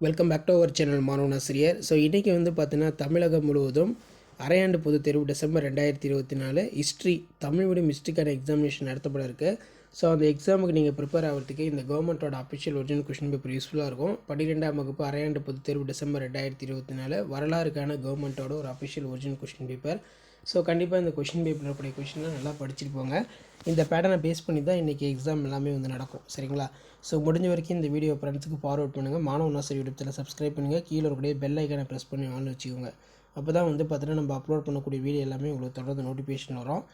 Welcome back to our channel மாணவன் ஆசிரியர். So இன்றைக்கி வந்து பார்த்தீங்கன்னா தமிழகம் முழுவதும் அரையாண்டு பொதுத் தேர்வு டிசம்பர் 2024 ஹிஸ்ட்ரி தமிழ் மீடியம் ஹிஸ்ட்ரிக்கான எக்ஸாமினேஷன் நடத்தப்பட இருக்குது. ஸோ அந்த எக்ஸாமுக்கு நீங்கள் ப்ரிப்பேர் ஆகிறதுக்கு இந்த கவர்மெண்ட்டோட அஃபிஷியல் ஒரிஜினல் கொஷின் பேப்பர் யூஸ்ஃபுல்லாக இருக்கும். 12ஆம் வகுப்பு அரையாண்டு பொதுத் தேர்வு டிசம்பர் 2024 வரலாறுக்கான கவர்மெண்ட்டோட ஒரு official original question paper. So கண்டிப்பாக இந்த கொஷின் பேப்பரில் இருக்கக்கூடிய கொஷினை நல்லா படிச்சுட்டு போங்க. இந்த பேட்டர்னை பேஸ் பண்ணி தான் இன்றைக்கி எக்ஸாம் எல்லாமே வந்து நடக்கும், சரிங்களா? ஸோ முடிஞ்ச வரைக்கும் இந்த வீடியோ ஃப்ரெண்ட்ஸுக்கு ஃபார்வர்ட் பண்ணுங்கள். மாணவன் ஆசிரியர் யூடியூப் சேனல் சப்ஸ்கிரைப் பண்ணுங்கள். கீழே இருக்கக்கூடிய பெல் ஐக்கானை ப்ரெஸ் பண்ணி ஆன் வச்சுக்கோங்க. அப்போ தான் வந்து பார்த்தீங்கன்னா நம்ம அப்லோட் பண்ணக்கூடிய வீடியோ எல்லாமே உங்களுக்கு தொடர்ந்து நோட்டிஃபிகேஷன் வரும்.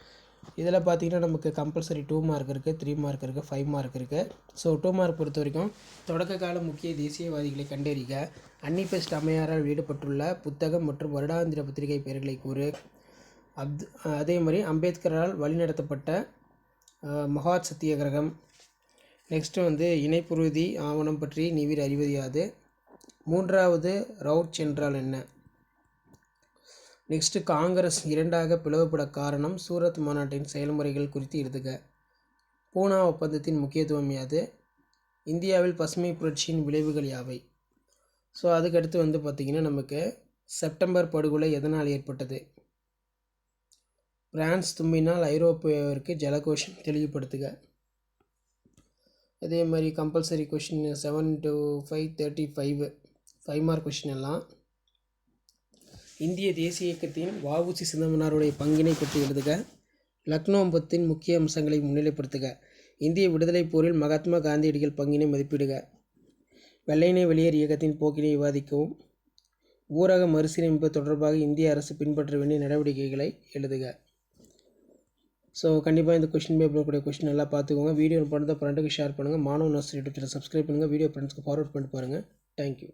இதில் பார்த்தீங்கன்னா நமக்கு கம்பல்சரி 2 மார்க் இருக்குது, 3 மார்க் இருக்குது, 5 மார்க் இருக்குது. ஸோ 2 மார்க் பொறுத்த வரைக்கும் தொடக்க கால முக்கிய தேசியவாதிகளை கண்டறிக, அன்னி பெஸ்ட் அம்மையாரால் வெளியிடப்பட்டுள்ள புத்தகம் மற்றும் வருடாந்திர பத்திரிகை பெயர்களை கூறு, அதே மாதிரி அம்பேத்கரால் வழிநடத்தப்பட்ட மகாத் சத்தியாகிரகம், நெக்ஸ்ட்டு வந்து இணைப்புறுதி ஆவணம் பற்றி நீவிர் அறிவது யாது, 3வது ரவுட்ஸ் என்றால் என்ன, நெக்ஸ்ட்டு காங்கிரஸ் 2ஆக பிளவுபட காரணம், சூரத் மாநாட்டின் செயல்முறைகள் குறித்து எழுதுக, பூனா ஒப்பந்தத்தின் முக்கியத்துவம் யாது, இந்தியாவில் பசுமை புரட்சியின் விளைவுகள் யாவை. ஸோ அதுக்கடுத்து வந்து பார்த்திங்கன்னா நமக்கு செப்டம்பர் படுகொலை எதனால் ஏற்பட்டது, பிரான்ஸ் தும்பினால் ஐரோப்பியருக்கு ஜலகோஷம் தெளிவுபடுத்துக. அதே மாதிரி compulsory question 7 to 5 35 5 mark question எல்லாம். இந்திய தேசிய இயக்கத்தின் வ.உ.சி. சிதம்பரனாருடைய பங்கினை பற்றி எழுதுக, லக்னோ ஒப்பந்தத்தின் முக்கிய அம்சங்களை முன்னிலைப்படுத்துக, இந்திய விடுதலைப் போரில் மகாத்மா காந்தியடிகள் பங்கினை மதிப்பிடுக, வெள்ளையனே வெளியேறு இயக்கத்தின் போக்கினை விவாதிக்கவும், ஊரக மறுசீரமைப்பு தொடர்பாக இந்திய அரசு பின்பற்ற வேண்டிய நடவடிக்கைகளை எழுதுக. ஸோ கண்டிப்பாக இந்த கொஷின் பேப்பர் கூடிய கொஷின் நல்லா பார்த்துக்கோங்க. வீடியோ பண்ணுறத ஃப்ரெண்டுக்கு ஷேர் பண்ணுங்கள். மாணவன் ஆசிரியர் யூடியூப் சேனல் சப்ஸ்கிரைப் பண்ணுங்கள். வீடியோ ஃப்ரெண்ட்ஸ்க்கு ஃபார்வர்ட் பண்ணிட்டு பாருங்கள். தேங்க்யூ.